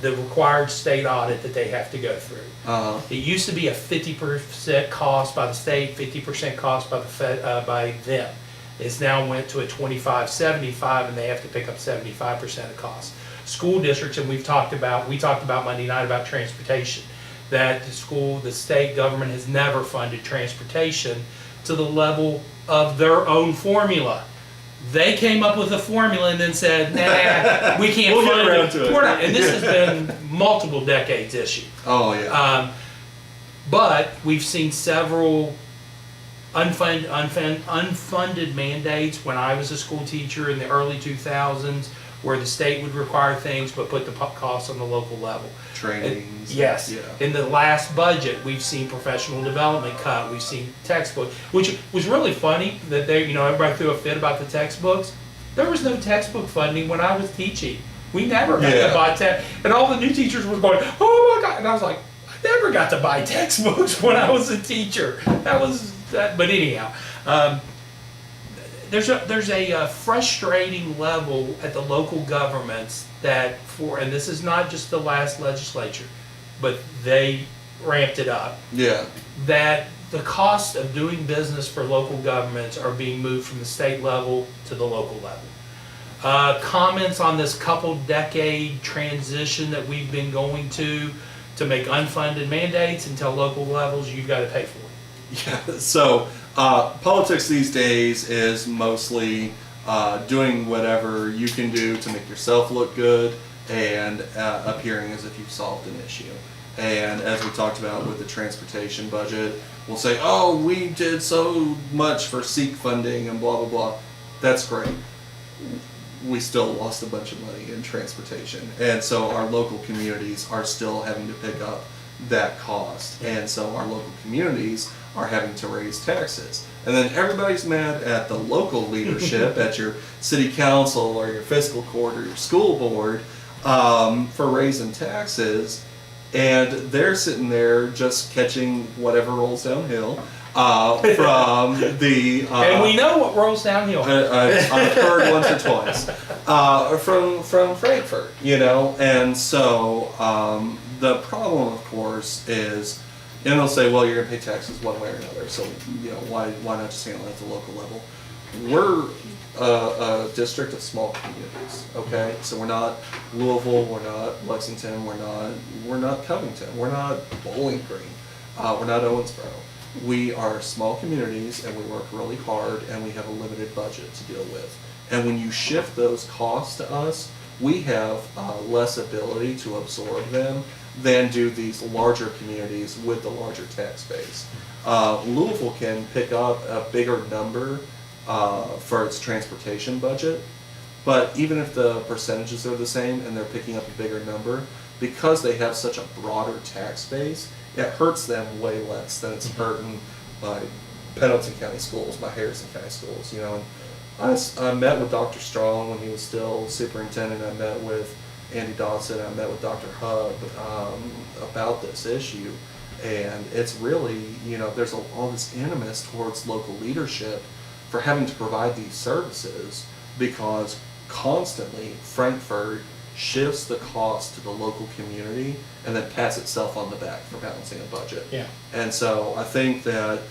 Speaker 2: the required state audit that they have to go through. It used to be a 50% cost by the state, 50% cost by the by them. It's now went to a 25-75, and they have to pick up 75% of cost. School districts, and we talked about Monday night about transportation, that the state government has never funded transportation to the level of their own formula. They came up with a formula and then said, nah, we can't
Speaker 1: We'll get
Speaker 2: fund
Speaker 1: around
Speaker 2: it.
Speaker 1: to it.
Speaker 2: We're not. And this has been multiple decades issue.
Speaker 1: Oh, yeah.
Speaker 2: But we've seen several unfunded mandates when I was a school teacher in the early 2000s, where the state would require things but put the costs on the local level.
Speaker 1: Trainings.
Speaker 2: Yes.
Speaker 1: Yeah.
Speaker 2: In the last budget, we've seen professional development cut. We've seen textbooks, which was really funny that everybody threw a fit about the textbooks. There was no textbook funding when I was teaching. We never got to buy and all the new teachers were going, oh my God. And I was like, I never got to buy textbooks when I was a teacher. But anyhow, there's a frustrating level at the local governments and this is not just the last legislature, but they ramped it up.
Speaker 1: Yeah.
Speaker 2: That the cost of doing business for local governments are being moved from the state level to the local level. Comments on this couple decade transition that we've been going to make unfunded mandates and tell local levels you've got to pay for it.
Speaker 1: Yeah. So politics these days is mostly doing whatever you can do to make yourself look good and appearing as if you've solved an issue. And as we talked about with the transportation budget, we'll say, oh, we did so much for SEEK funding and blah, blah, blah. That's great. We still lost a bunch of money in transportation. And so our local communities are still having to pick up that cost. And so our local communities are having to raise taxes. And then everybody's mad at the local leadership, at your city council or your fiscal court or your school board for raising taxes. And they're sitting there just catching whatever rolls downhill from the...
Speaker 2: and we know what rolls downhill.
Speaker 1: I've heard once or twice from Frankfurt, you know, and so the problem, of course, is, and they'll say, well, you're going to pay taxes one way or another, so you know, why not just handle it at the local level? We're a district of small communities, okay? So we're not Louisville, we're not Lexington, we're not Covington, we're not Bowling Green, we're not Owensboro. We are small communities and we work really hard and we have a limited budget to deal with. And when you shift those costs to us, we have less ability to absorb them than do these larger communities with the larger tax base. Louisville can pick up a bigger number for its transportation budget, but even if the percentages are the same and they're picking up a bigger number, because they have such a broader tax base, it hurts them way less than it's hurting by Pendleton County Schools, by Harrison County Schools, you know. And I met with Dr. Strong when he was still superintendent. I met with Andy Dodson. I met with Dr. Hub about this issue. And it's really, you know, there's all this animus towards local leadership for having to provide these services because constantly Frankfurt shifts the cost to the local community and then pats itself on the back for balancing a budget.
Speaker 2: Yeah.
Speaker 1: And so I think that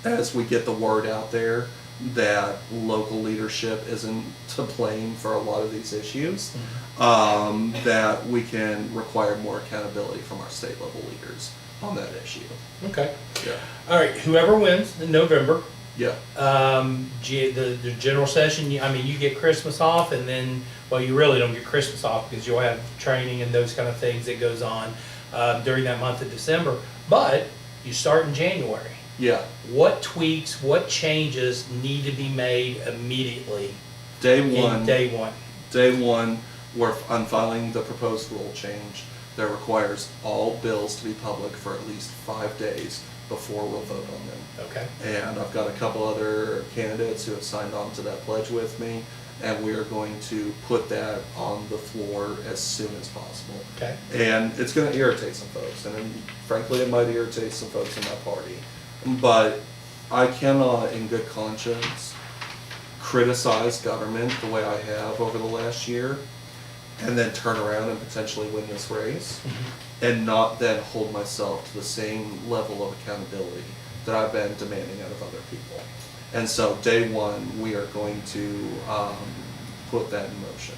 Speaker 1: as we get the word out there that local leadership isn't to blame for a lot of these issues, that we can require more accountability from our state level leaders on that issue.
Speaker 2: Okay.
Speaker 1: Yeah.
Speaker 2: All right. Whoever wins in November,
Speaker 1: Yeah.
Speaker 2: the general session, I mean, you get Christmas off, and then, well, you really don't get Christmas off because you'll have training and those kind of things that goes on during that month of December. But you start in January.
Speaker 1: Yeah.
Speaker 2: What tweaks, what changes need to be made immediately?
Speaker 1: Day one. Day one, I'm filing the proposed rule change that requires all bills to be public for at least 5 days before we'll vote on them.
Speaker 2: Okay.
Speaker 1: And I've got a couple other candidates who have signed on to that pledge with me, and we are going to put that on the floor as soon as possible.
Speaker 2: Okay.
Speaker 1: And it's going to irritate some folks, and frankly, it might irritate some folks in my party. But I cannot, in good conscience, criticize government the way I have over the last year, and then turn around and potentially win this race, and not then hold myself to the same level of accountability that I've been demanding out of other people. And so day one, we are going to put that in motion.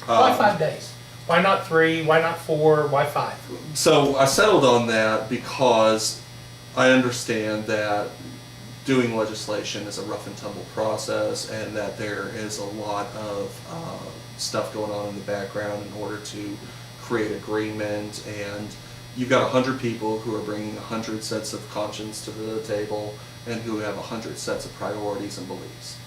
Speaker 2: Why 5 days? Why not 3? Why not 4? Why 5?
Speaker 1: So I settled on that because I understand that doing legislation is a rough and tumble process, and that there is a lot of stuff going on in the background in order to create agreement, and you've got 100 people who are bringing 100 sets of conscience to the table and who have 100 sets of priorities and beliefs.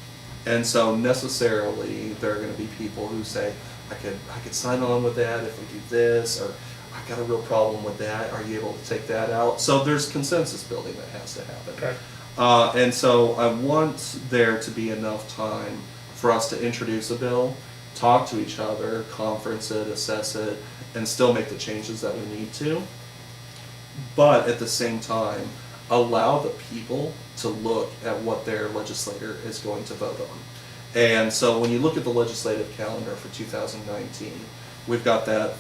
Speaker 1: And so necessarily there are going to be people who say, I could sign on with that if we do this, or I've got a real problem with that, are you able to take that out? So there's consensus building that has to happen.
Speaker 2: Okay.
Speaker 1: And so I want there to be enough time for us to introduce a bill, talk to each other, conference it, assess it, and still make the changes that we need to. But at the same time, allow the people to look at what their legislator is going to vote on. And so when you look at the legislative calendar for 2019, we've got that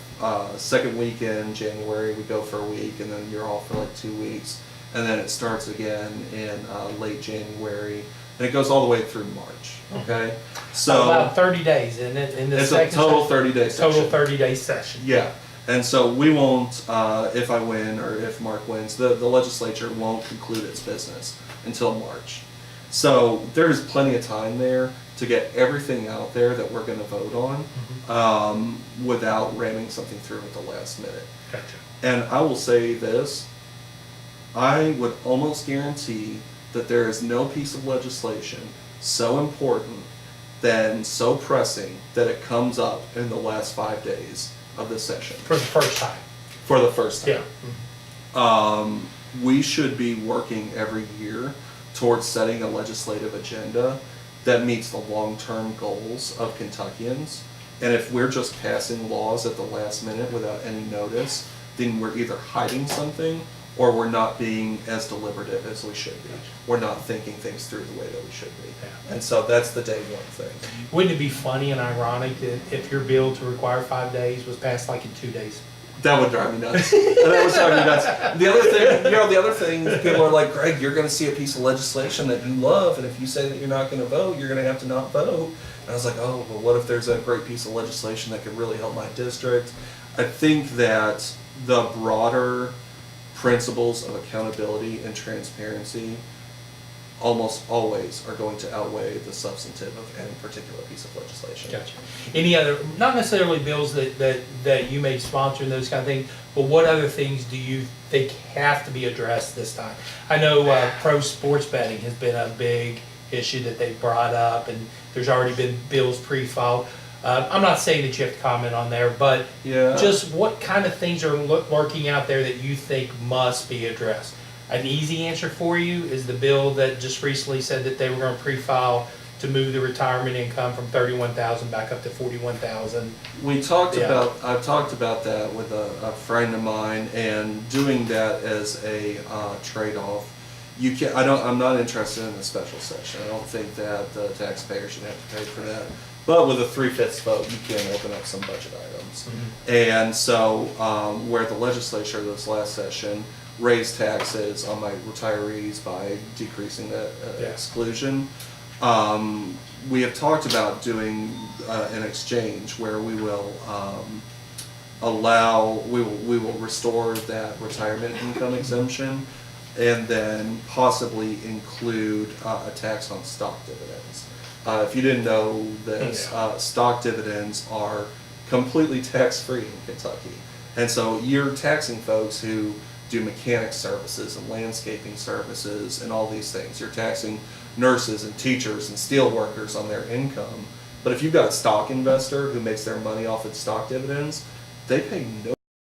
Speaker 1: second week in January, we go for a week, and then you're off for like 2 weeks. And then it starts again in late January, and it goes all the way through March. Okay, so
Speaker 2: about 30 days, and in the
Speaker 1: it's
Speaker 2: second
Speaker 1: a total 30-day session.
Speaker 2: total 30-day session.
Speaker 1: Yeah, and so we won't, if I win or if Mark wins, the legislature won't conclude its business until March. So there's plenty of time there to get everything out there that we're going to vote on without ramming something through at the last minute.
Speaker 2: Gotcha.
Speaker 1: And I will say this, I would almost guarantee that there is no piece of legislation so important then so pressing that it comes up in the last 5 days of the session.
Speaker 2: For the first time.
Speaker 1: For the first time.
Speaker 2: Yeah.
Speaker 1: We should be working every year towards setting a legislative agenda that meets the long-term goals of Kentuckians. And if we're just passing laws at the last minute without any notice, then we're either hiding something or we're not being as deliberative as we should be. We're not thinking things through the way that we should be.
Speaker 2: Yeah.
Speaker 1: And so that's the day one thing.
Speaker 2: Wouldn't it be funny and ironic that if your bill to require 5 days was passed like in 2 days?
Speaker 1: That would drive me nuts. That would drive me nuts. The other thing, people are like, Greg, you're going to see a piece of legislation that you love, and if you say that you're not going to vote, you're going to have to not vote. And I was like, oh, well, what if there's a great piece of legislation that could really help my district? I think that the broader principles of accountability and transparency almost always are going to outweigh the substantive of any particular piece of legislation.
Speaker 2: Gotcha. Any other, not necessarily bills that you may sponsor and those kind of things, but what other things do you think have to be addressed this time? I know pro sports betting has been a big issue that they brought up, and there's already been bills pre-filed. I'm not saying that you have to comment on there, but just what kind of things are lurking out there that you think must be addressed? An easy answer for you is the bill that just recently said that they were going to pre-file to move the retirement income from $31,000 back up to $41,000.
Speaker 1: We talked about, I've talked about that with a friend of mine, and doing that as a trade-off. You can, I'm not interested in a special session. I don't think that the taxpayer should have to pay for that. But with a 3/5 vote, you can open up some budget items. Mm-hmm. And so, where the legislature this last session raised taxes on my retirees by decreasing the exclusion, we have talked about doing an exchange where we will we will restore that retirement income exemption, and then possibly include a tax on stock dividends. If you didn't know this, stock dividends are completely tax-free in Kentucky. And so you're taxing folks who do mechanic services and landscaping services and all these things. You're taxing nurses and teachers and steel workers on their income. But if you've got a stock investor who makes their money off of stock dividends, they pay no